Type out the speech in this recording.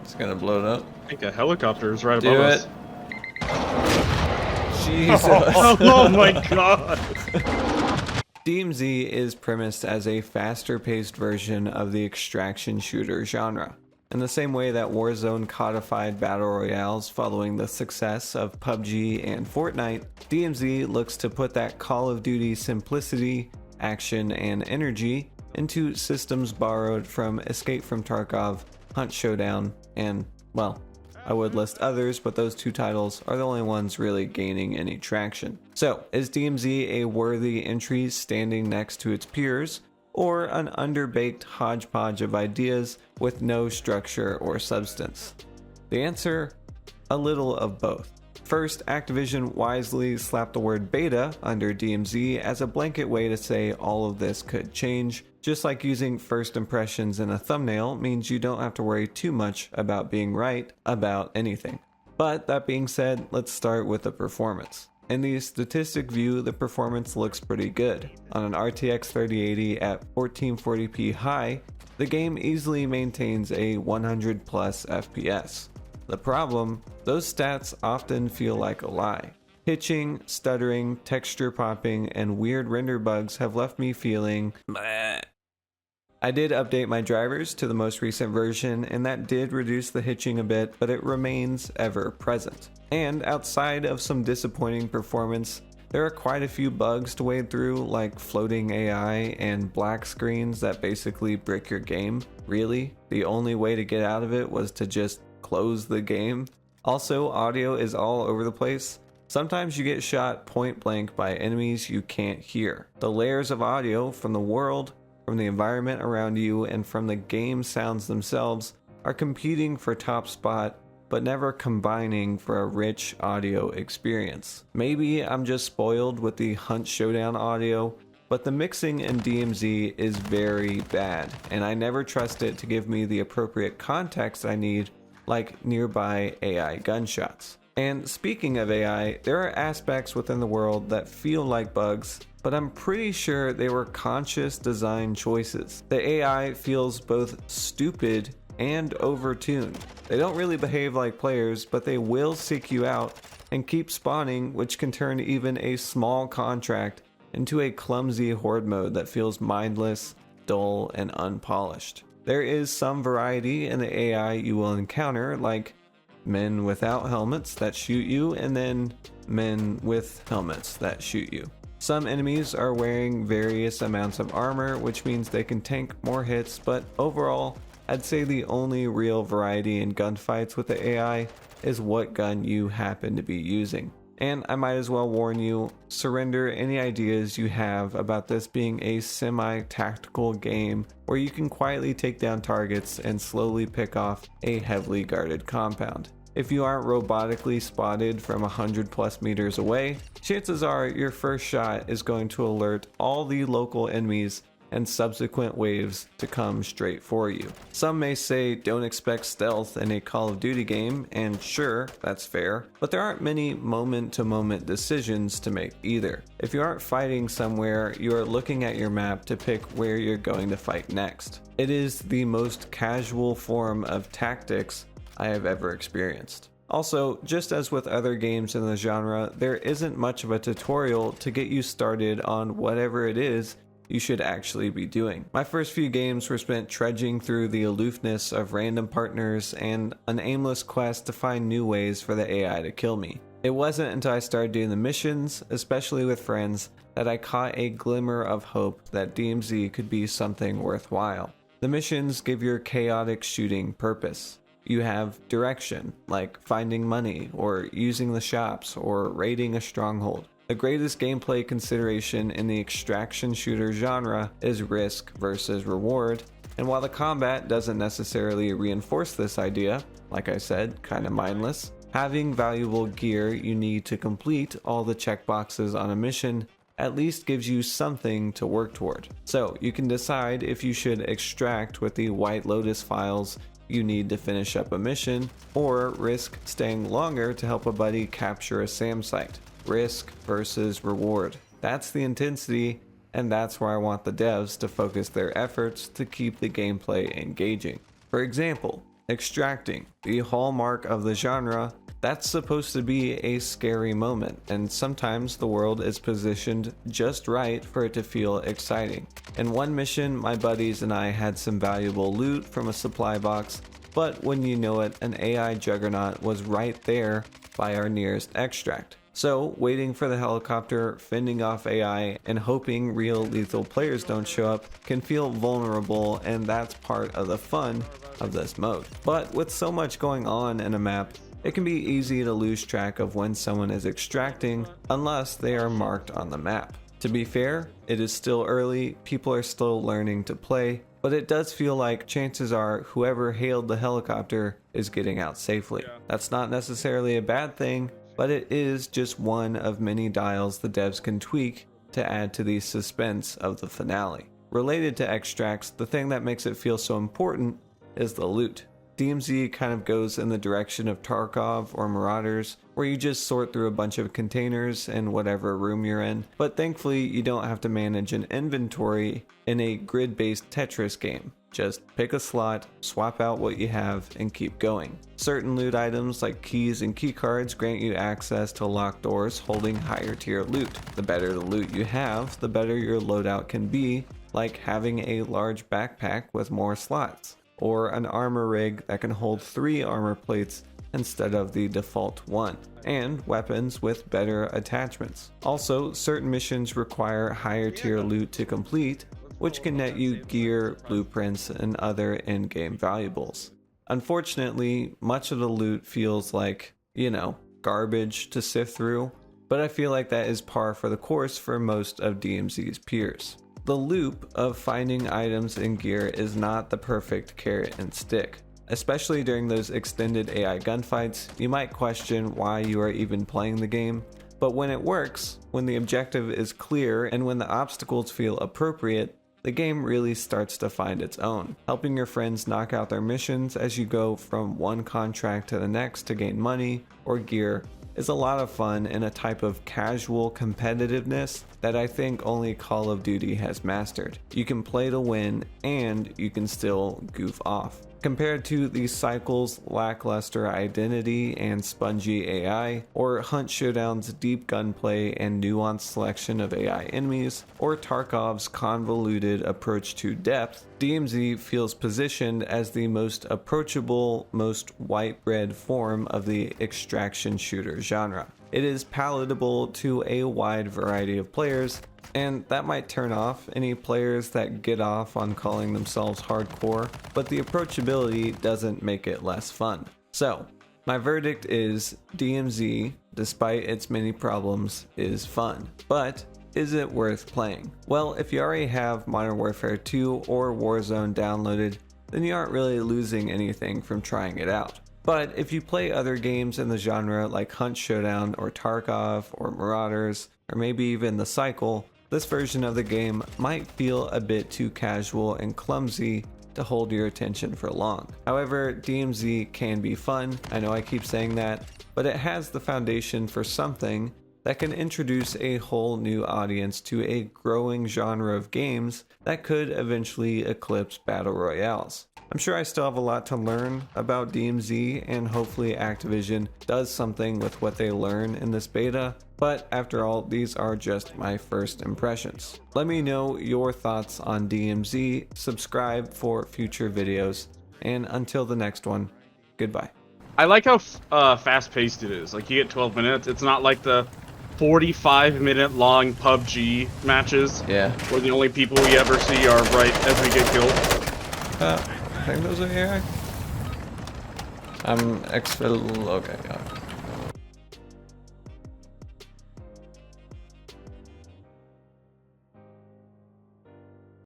It's gonna blow it up. I think a helicopter is right Do above it. us. Jesus. Oh my god! DMZ is premised as a faster-paced version of the extraction shooter genre. In the same way that Warzone codified battle royales following the success of PUBG and Fortnite, DMZ looks to put that Call of Duty simplicity, action, and energy into systems borrowed from Escape from Tarkov, Hunt Showdown, and, well, I would list others, but those two titles are the only ones really gaining any traction. So, is DMZ a worthy entry standing next to its peers, or an underbaked hodgepodge of ideas with no structure or substance? The answer? A little of both. First, Activision wisely slapped the word beta under DMZ as a blanket way to say all of this could change, just like using first impressions in a thumbnail means you don't have to worry too much about being right about anything. But that being said, let's start with the performance. In the statistic view, the performance looks pretty good. On an RTX 3080 at 1440p high, the game easily maintains a 100 plus FPS. The problem, those stats often feel like a lie. Hitching, stuttering, texture popping, and weird render bugs have left me feeling bleh. I did update my drivers to the most recent version, and that did reduce the hitching a bit, but it remains ever present. And outside of some disappointing performance, there are quite a few bugs to wade through, like floating AI and black screens that basically brick your game. Really? The only way to get out of it was to just close the game? Also, audio is all over the place. Sometimes you get shot point blank by enemies you can't hear. The layers of audio from the world, from the environment around you, and from the game sounds themselves are competing for top spot, but never combining for a rich audio experience. Maybe I'm just spoiled with the Hunt Showdown audio, but the mixing in DMZ is very bad, and I never trust it to give me the appropriate context I need, like nearby AI gunshots. And speaking of AI, there are aspects within the world that feel like bugs, but I'm pretty sure they were conscious design choices. The AI feels both stupid and overtuned. They don't really behave like players, but they will seek you out and keep spawning, which can turn even a small contract into a clumsy horde mode that feels mindless, dull, and unpolished. There is some variety in the AI you will encounter, like men without helmets that shoot you, and then men with helmets that shoot you. Some enemies are wearing various amounts of armor, which means they can tank more hits, but overall, I'd say the only real variety in gunfights with the AI is what gun you happen to be using. And I might as well warn you, surrender any ideas you have about this being a semi-tactical game where you can quietly take down targets and slowly pick off a heavily guarded compound. If you aren't robotically spotted from 100 plus meters away, chances are your first shot is going to alert all the local enemies and subsequent waves to come straight for you. Some may say don't expect stealth in a Call of Duty game, and sure, that's fair, but there aren't many moment-to-moment decisions to make either. If you aren't fighting somewhere, you are looking at your map to pick where you're going to fight next. It is the most casual form of tactics I have ever experienced. Also, just as with other games in the genre, there isn't much of a tutorial to get you started on whatever it is you should actually be doing. My first few games were spent trudging through the aloofness of random partners and an aimless quest to find new ways for the AI to kill me. It wasn't until I started doing the missions, especially with friends, that I caught a glimmer of hope that DMZ could be something worthwhile. The missions give your chaotic shooting purpose. You have direction, like finding money, or using the shops, or raiding a stronghold. The greatest gameplay consideration in the extraction shooter genre is risk versus reward, and while the combat doesn't necessarily reinforce this idea, like I said, kinda mindless, having valuable gear you need to complete all the checkboxes on a mission at least gives you something to work toward. So you can decide if you should extract with the White Lotus files you need to finish up a mission, or risk staying longer to help a buddy capture a SAM site. Risk versus reward. That's the intensity, and that's where I want the devs to focus their efforts to keep the gameplay engaging. For example, Extracting, the hallmark of the genre, that's supposed to be a scary moment, and sometimes the world is positioned just right for it to feel exciting. In one mission, my buddies and I had some valuable loot from a supply box, but when you know it, an AI juggernaut was right there by our nearest extract. So, waiting for the helicopter, fending off AI, and hoping real lethal players don't show up can feel vulnerable, and that's part of the fun of this mode. But with so much going on in a map, it can be easy to lose track of when someone is extracting unless they are marked on the map. To be fair, it is still early, people are still learning to play, but it does feel like chances are whoever hailed the helicopter is getting out safely. That's not necessarily a bad thing, but it is just one of many dials the devs can tweak to add to the suspense of the finale. Related to extracts, the thing that makes it feel so important is the loot. DMZ kind of goes in the direction of Tarkov or Marauders, where you just sort through a bunch of containers in whatever room you're in, but thankfully you don't have to manage an inventory in a grid-based Tetris game. Just pick a slot, swap out what you have, and keep going. Certain loot items like keys and keycards grant you access to locked doors holding higher tier loot. The better the loot you have, the better your loadout can be, like having a large backpack with more slots, or an armor rig that can hold 3 armor plates instead of the default 1, and weapons with better attachments. Also, certain missions require higher tier loot to complete, which can net you gear, blueprints, and other in-game valuables. Unfortunately, much of the loot feels like, garbage to sift through, but I feel like that is par for the course for most of DMZ's peers. The loop of finding items and gear is not the perfect carrot and stick. Especially during those extended AI gunfights, you might question why you are even playing the game, but when it works, when the objective is clear, and when the obstacles feel appropriate, the game really starts to find its own. Helping your friends knock out their missions as you go from one contract to the next to gain money or gear is a lot of fun and a type of casual competitiveness that I think only Call of Duty has mastered. You can play to win and you can still goof off. Compared to the Cycle's lackluster identity and spongy AI, or Hunt Showdown's deep gunplay and nuanced selection of AI enemies, or Tarkov's convoluted approach to depth, DMZ feels positioned as the most approachable, most white bread form of the extraction shooter genre. It is palatable to a wide variety of players, and that might turn off any players that get off on calling themselves hardcore, but the approachability doesn't make it less fun. So, my verdict is DMZ, despite its many problems, is fun. But is it worth playing? Well, if you already have Modern Warfare 2 or Warzone downloaded, then you aren't really losing anything from trying it out. But if you play other games in the genre like Hunt Showdown or Tarkov or Marauders, or maybe even the Cycle, this version of the game might feel a bit too casual and clumsy to hold your attention for long. However, DMZ can be fun, I know I keep saying that, but it has the foundation for something that can introduce a whole new audience to a growing genre of games that could eventually eclipse battle royales. I'm sure I still have a lot to learn about DMZ, and hopefully Activision does something with what they learn in this beta, but after all, these are just my first impressions. Let me know your thoughts on DMZ, subscribe for future videos, and until the next one, goodbye. I like how fast-paced it is. Like, you get 12 minutes. It's not like the 45-minute long PUBG matches. Yeah. Where the only people we ever see are right as we get killed. I think those are AI. I'm exfil. Okay.